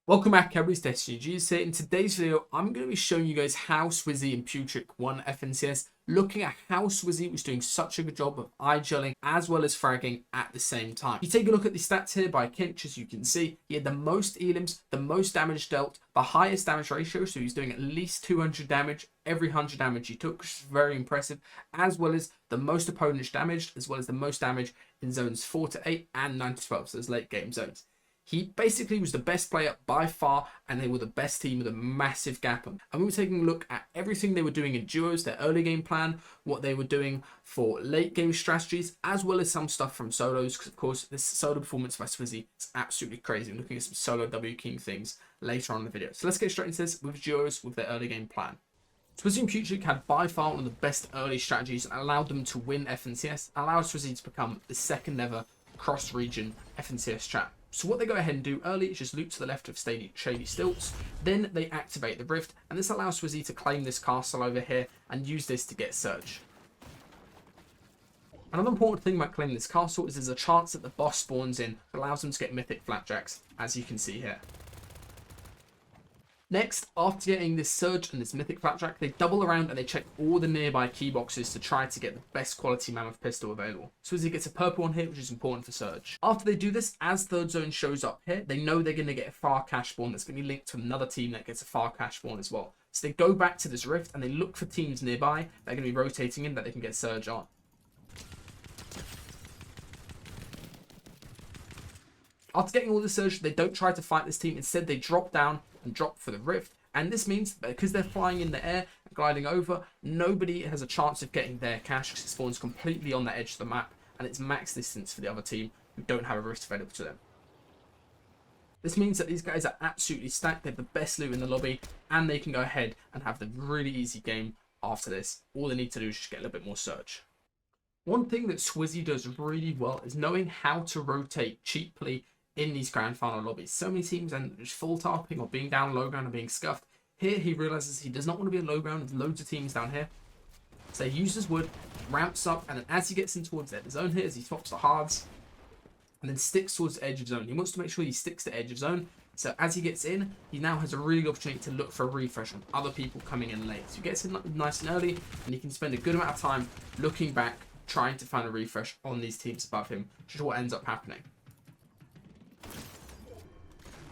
Welcome back, everybody. It's DestinysJesus here. In today's video, I'm going to be showing you guys how Swizzy and Putrick won FNCS, looking at how Swizzy was doing such a good job of eye-gelling as well as fragging at the same time. If you take a look at the stats here by Kinch, as you can see, he had the most elims, the most damage dealt, the highest damage ratio, so he's doing at least 200 damage every 100 damage he took, which is very impressive, as well as the most opponents damaged, as well as the most damage in zones 4 to 8 and 9 to 12, so those late game zones. He basically was the best player by far, and they were the best team with a massive gap. And we were taking a look at everything they were doing in duos, their early game plan, what they were doing for late game strategies, as well as some stuff from solos. Because of course, this solo performance by Swizzy is absolutely crazy. I'm looking at some solo W King things later on in the video. So let's get straight into this with duos with their early game plan. Swizzy and Putrick had by far one of the best early strategies and allowed them to win FNCS, allowed Swizzy to become the second ever cross-region FNCS champ. So what they go ahead and do early is just loop to the left of Shady Stilts. Then they activate the Rift, and this allows Swizzy to claim this castle over here and use this to get Surge. Another important thing about claiming this castle is there's a chance that the boss spawns in that allows them to get Mythic Flapjacks, as you can see here. Next, after getting this Surge and this Mythic Flapjack, they double around and they check all the nearby key boxes to try to get the best quality Mammoth Pistol available. Swizzy gets a purple one here, which is important for Surge. After they do this, as third zone shows up here, they know they're going to get a far cash spawn that's going to be linked to another team that gets a far cash spawn as well. So they go back to this Rift and they look for teams nearby that are going to be rotating in that they can get Surge on. After getting all the Surge, they don't try to fight this team. Instead, they drop down and drop for the Rift. And this means that because they're flying in the air and gliding over, nobody has a chance of getting their cash because it spawns completely on the edge of the map. And it's max distance for the other team who don't have a Rift available to them. This means that these guys are absolutely stacked. They have the best loot in the lobby. And they can go ahead and have the really easy game after this. All they need to do is just get a little bit more Surge. One thing that Swizzy does really well is knowing how to rotate cheaply in these grand final lobbies. So many teams end just full tarping or being down low ground and being scuffed. Here he realizes he does not want to be in low ground. There's loads of teams down here. So he uses wood, ramps up, and then as he gets in towards the zone here, as he swaps the hards, and then sticks towards the edge of zone. He wants to make sure he sticks to the edge of zone. So as he gets in, he now has a really good opportunity to look for a refresh on other people coming in late. So he gets in nice and early, and he can spend a good amount of time looking back, trying to find a refresh on these teams above him, which is what ends up happening.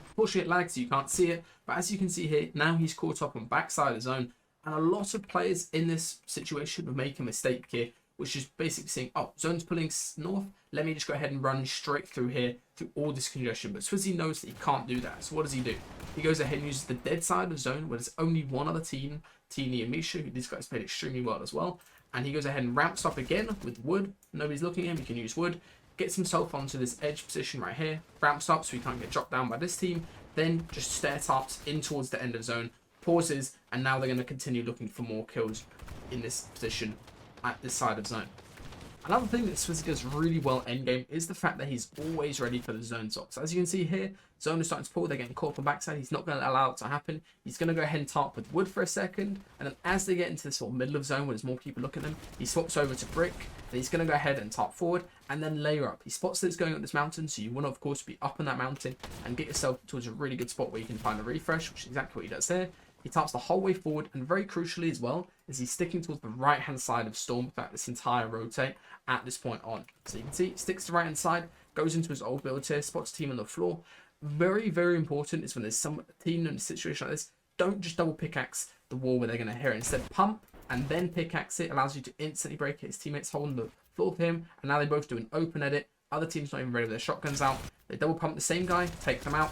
Unfortunately, it lags, so you can't see it, but as you can see here, now he's caught up on backside of zone, and a lot of players in this situation will make a mistake here, which is basically saying, oh, zone's pulling north, let me just go ahead and run straight through here through all this congestion. But Swizzy knows that he can't do that, so what does he do? He goes ahead and uses the dead side of zone, where there's only one other team, Teeny and Misha, who these guys played extremely well as well, and he goes ahead and ramps up again with wood. Nobody's looking at him, he can use wood. Gets himself onto this edge position right here, ramps up so he can't get dropped down by this team, then just stair taps in towards the end of zone, pauses, and now they're going to continue looking for more kills in this position at this side of zone. Another thing that Swizzy does really well endgame is the fact that he's always ready for the zone top. So as you can see here, zone is starting to pull, they're getting caught on backside. He's not going to allow it to happen. He's going to go ahead and tarp with wood for a second, and then as they get into the sort of middle of zone where there's more people looking at them, he swaps over to brick, and he's going to go ahead and tarp forward, and then layer up. He spots that it's going up this mountain, so you want to of course be up on that mountain and get yourself towards a really good spot where you can find a refresh, which is exactly what he does there. He tarps the whole way forward, and very crucially as well, is he's sticking towards the right-hand side of Storm throughout this entire rotate at this point on. So you can see, sticks to the right-hand side, goes into his old build here, spots team on the floor. Very, very important is when there's some team in a situation like this, don't just double pickaxe the wall where they're going to hear it. Instead, pump and then pickaxe it. Allows you to instantly break it. His teammates holding the floor for him, and now they both do an open edit. Other team's not even ready with their shotguns out. They double pump the same guy, take them out,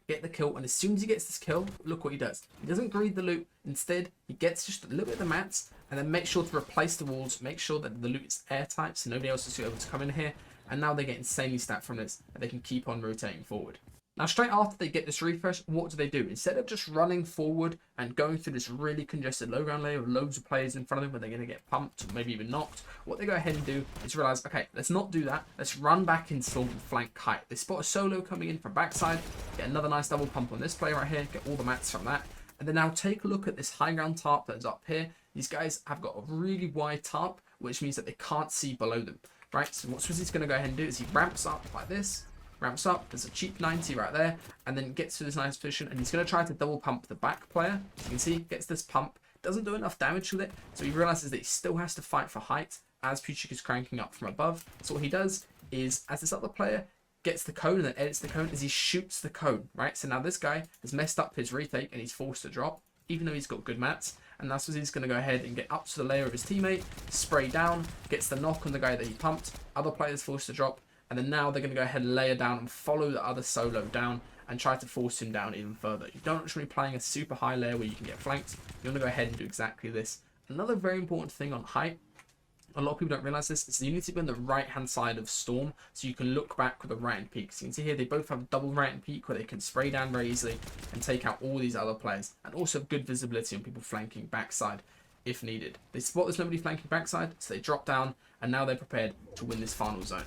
get the kill, and as soon as he gets this kill, look what he does. He doesn't greed the loot. Instead, he gets just a little bit of the mats, and then make sure to replace the walls, make sure that the loot is airtight so nobody else is able to come in here, and now they get insanely stacked from this, and they can keep on rotating forward. Now, straight after they get this refresh, what do? Instead of just running forward and going through this really congested low ground layer with loads of players in front of them where they're going to get pumped or maybe even knocked, what they go ahead and do is realize, okay, let's not do that. Let's run back in Storm and flank kite. They spot a solo coming in from backside, get another nice double pump on this player right here, get all the mats from that. And then now take a look at this high ground tarp that's up here. These guys have got a really wide tarp, which means that they can't see below them, right? So what Swizzy's going to go ahead and do is he ramps up like this, ramps up, there's a cheap 90 right there, and then gets to this nice position, and he's going to try to double pump the back player. As you can see, gets this pump, doesn't do enough damage with it, so he realizes that he still has to fight for height as Puchik is cranking up from above. So what he does is, as this other player gets the cone and then edits the cone, is he shoots the cone, right? So now this guy has messed up his retake and he's forced to drop, even though he's got good mats. And that's what he's going to go ahead and get up to the layer of his teammate, spray down, gets the knock on the guy that he pumped, other players forced to drop, and then now they're going to go ahead and layer down and follow the other solo down and try to force him down even further. You don't actually be playing a super high layer where you can get flanked. You want to go ahead and do exactly this. Another very important thing on height, a lot of people don't realize this, is you need to be on the right hand side of Storm so you can look back with a right hand peak. So you can see here they both have double right hand peak where they can spray down very easily and take out all these other players, and also good visibility on people flanking backside if needed. They spot there's nobody flanking backside, so they drop down, and now they're prepared to win this final zone.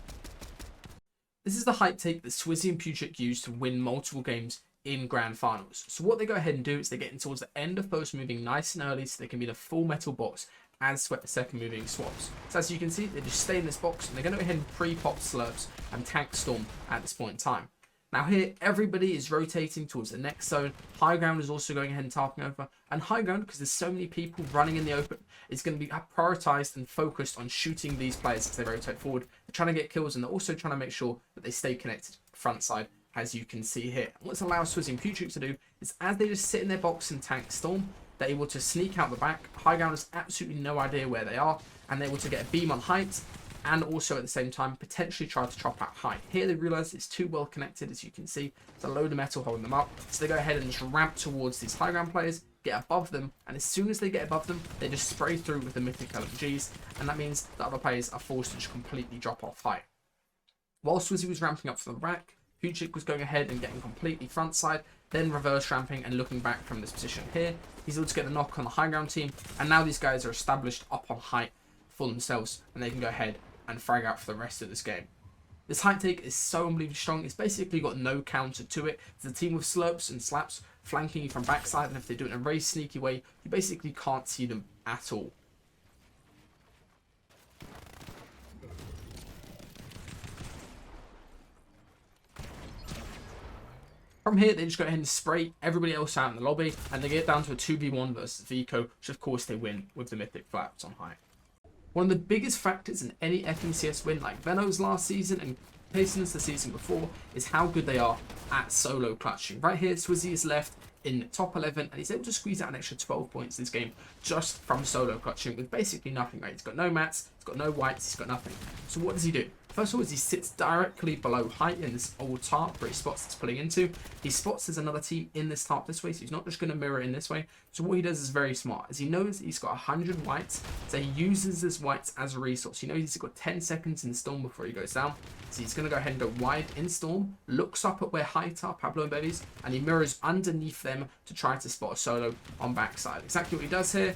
This is the hype take that Swizzy and Puchik use to win multiple games in grand finals. So what they go ahead and do is they get in towards the end of first moving nice and early so they can be in a full metal box as second moving swaps. So as you can see, they just stay in this box and they're going to go ahead and pre-pop slurps and tank Storm at this point in time. Now here, everybody is rotating towards the next zone. High ground is also going ahead and tarping over. And high ground, because there's so many people running in the open, is going to be prioritized and focused on shooting these players as they rotate forward. They're trying to get kills, and they're also trying to make sure that they stay connected front side, as you can see here. And what's allows Swizzy and Puchik to do is, as they just sit in their box and tank Storm, they're able to sneak out the back. High ground has absolutely no idea where they are, and they're able to get a beam on height, and also at the same time potentially try to chop out height. Here they realize it's too well connected, as you can see. There's a load of metal holding them up, so they go ahead and just ramp towards these high ground players, get above them, and as soon as they get above them, they just spray through with the mythic LMGs, and that means the other players are forced to just completely drop off height. While Swizzy was ramping up for the rack, Puchik was going ahead and getting completely front side, then reverse ramping and looking back from this position here. He's able to get the knock on the high ground team, and now these guys are established up on height for themselves, and they can go ahead and frag out for the rest of this game. This height take is so unbelievably strong, it's basically got no counter to it. It's a team with slurps and slaps flanking you from backside, and if they do it in a very sneaky way, you basically can't see them at all. From here, they just go ahead and spray everybody else out in the lobby, and they get down to a 2v1 versus Vico, which of course they win with the mythic flaps on height. One of the biggest factors in any FNCS win, like Veno's last season and Payson's the season before, is how good they are at solo clutching. Right here, Swizzy is left in top 11, and he's able to squeeze out an extra 12 points this game just from solo clutching with basically nothing, right? He's got no mats, he's got no whites, he's got nothing. So what does he do? First of all, is he sits directly below height in this old tarp where he spots it's pulling into. He spots there's another team in this tarp this way, so he's not just going to mirror in this way. So what he does is very smart, as he knows he's got 100 whites, so he uses his whites as a resource. He knows he's got 10 seconds in Storm before he goes down, so he's going to go ahead and go wide in Storm, looks up at where height are, Pablo and Bevies, and he mirrors underneath them to try to spot a solo on backside. Exactly what he does here.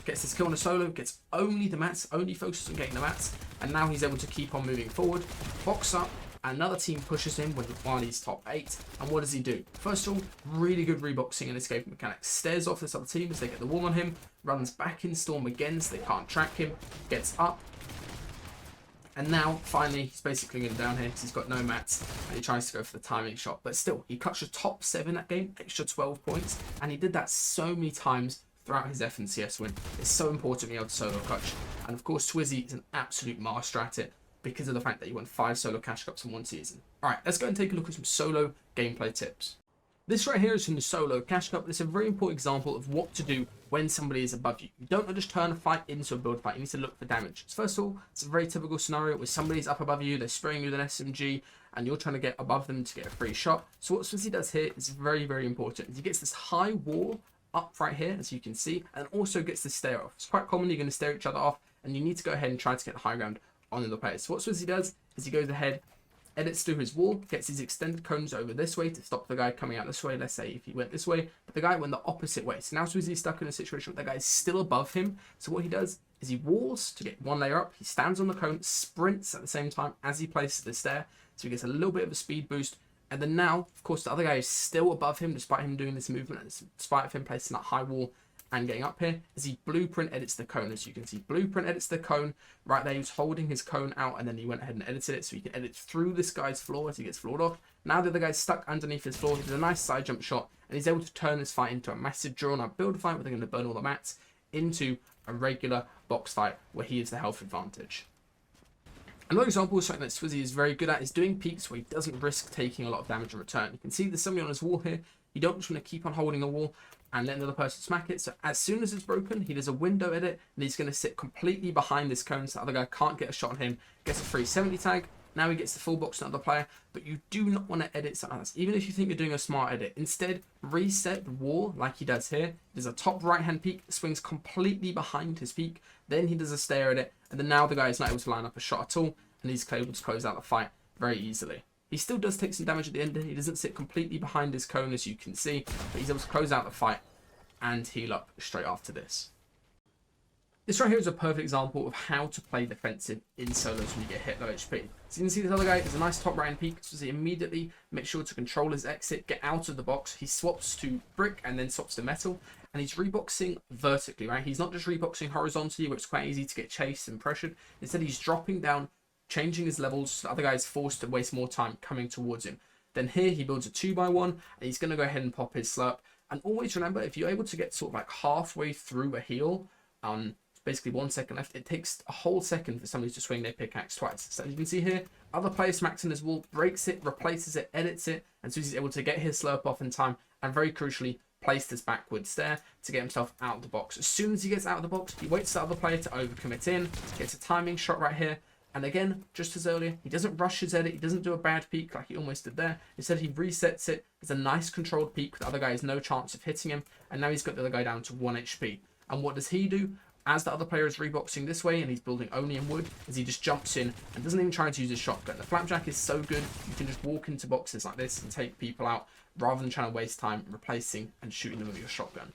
Gets this kill on a solo, gets only the mats, only focuses on getting the mats, and now he's able to keep on moving forward. Box up, another team pushes him while he's top 8, and what does he do? First of all, really good reboxing and escape mechanics. Stares off this other team as they get the wall on him, runs back in Storm again so they can't track him, gets up, and now, finally, he's basically going down here because he's got no mats, and he tries to go for the timing shot. But still, he clutched a top 7 that game, extra 12 points, and he did that so many times throughout his FNCS win. It's so important to be able to solo clutch. And of course, Swizzy is an absolute master at it because of the fact that he won 5 solo cash cups in one season. Alright, let's go and take a look at some solo gameplay tips. This right here is from the solo cash cup. It's a very important example of what to do when somebody is above you. You don't just turn a fight into a build fight. You need to look for damage. So first of all, it's a very typical scenario where somebody's up above you, they're spraying you with an SMG, and you're trying to get above them to get a free shot. So what Swizzy does here is very, very important. He gets this high wall up right here, as you can see, and also gets the stare off. It's quite common you're going to stare each other off, and you need to go ahead and try to get the high ground on the players. So what Swizzy does is he goes ahead, edits through his wall, gets his extended cones over this way to stop the guy coming out this way. Let's say if he went this way, but the guy went the opposite way. So now Swizzy's stuck in a situation where the guy is still above him. So what he does is he walls to get one layer up, he stands on the cone, sprints at the same time as he places the stair, so he gets a little bit of a speed boost. And then now, of course, the other guy is still above him, despite him doing this movement, and despite him placing that high wall and getting up here is he blueprint edits the cone. As you can see, blueprint edits the cone right there. He was holding his cone out and then he went ahead and edited it so he can edit through this guy's floor as he gets floored off. Now the other guy's stuck underneath his floor. He does a nice side jump shot and he's able to turn this fight into a massive drawn out build fight where they're going to burn all the mats into a regular box fight where he has the health advantage. Another example of something that Swizzy is very good at is doing peaks where he doesn't risk taking a lot of damage in return. You can see there's somebody on his wall here. You don't just want to keep on holding the wall and letting the other person smack it. So as soon as it's broken, he does a window edit and he's going to sit completely behind this cone so the other guy can't get a shot on him. Gets a free 70 tag. Now he gets the full box to another player, but you do not want to edit something else. Even if you think you're doing a smart edit, instead reset the wall like he does here. There's a top right hand peak, swings completely behind his peak. Then he does a stare edit, and then now the guy is not able to line up a shot at all, and he's able to close out the fight very easily. He still does take some damage at the end. He doesn't sit completely behind his cone, as you can see, but he's able to close out the fight and heal up straight after this. This right here is a perfect example of how to play defensive in solos when you get hit low HP. So you can see this other guy is a nice top right hand peak, so he immediately makes sure to control his exit, get out of the box. He swaps to brick and then swaps to metal, and he's reboxing vertically, right? He's not just reboxing horizontally, where it's quite easy to get chased and pressured. Instead, he's dropping down, changing his levels, so the other guy is forced to waste more time coming towards him. Then here, he builds a 2x1, and he's going to go ahead and pop his slurp. And always remember, if you're able to get sort of like halfway through a heal, basically 1 second left, it takes a whole second for somebody to swing their pickaxe twice. So as you can see here, other player smacks in his wall, breaks it, replaces it, edits it, and so he's able to get his slurp off in time, and very crucially, place this backward stare to get himself out of the box. As soon as he gets out of the box, he waits for the other player to overcommit in, gets a timing shot right here, and again, just as earlier, he doesn't rush his edit, he doesn't do a bad peek like he almost did there. Instead, he resets it. It's a nice controlled peek. The other guy has no chance of hitting him, and now he's got the other guy down to 1 HP. And what does he do? As the other player is reboxing this way and he's building only in wood, as he just jumps in and doesn't even try to use his shotgun. The flapjack is so good, you can just walk into boxes like this and take people out rather than trying to waste time replacing and shooting them with your shotgun.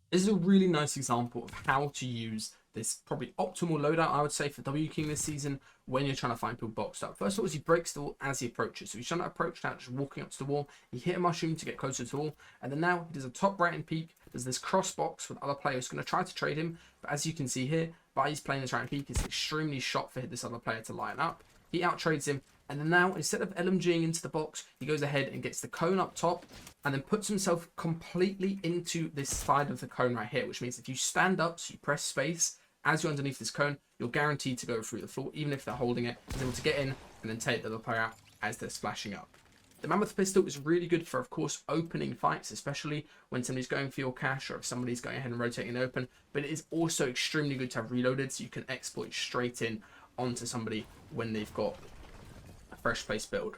This is a really nice example of how to use this probably optimal loadout, I would say, for W King this season when you're trying to find people boxed up. First of all, is he breaks the wall as he approaches. So he's trying to approach now, just walking up to the wall. He hit a mushroom to get closer to the wall. And then now he does a top right hand peek. There's this cross box with other players going to try to trade him. But as you can see here, by he's playing this right hand peek, it's extremely shot for this other player to line up. He out trades him. And then now, instead of LMGing into the box, he goes ahead and gets the cone up top and then puts himself completely into this side of the cone right here, which means if you stand up, so you press space, as you're underneath this cone, you're guaranteed to go through the floor, even if they're holding it. He's able to get in and then take the other player out as they're splashing up. The Mammoth Pistol is really good for, of course, opening fights, especially when somebody's going for your cash or if somebody's going ahead and rotating open. But it is also extremely good to have reloaded, so you can exploit straight in onto somebody when they've got a fresh place build.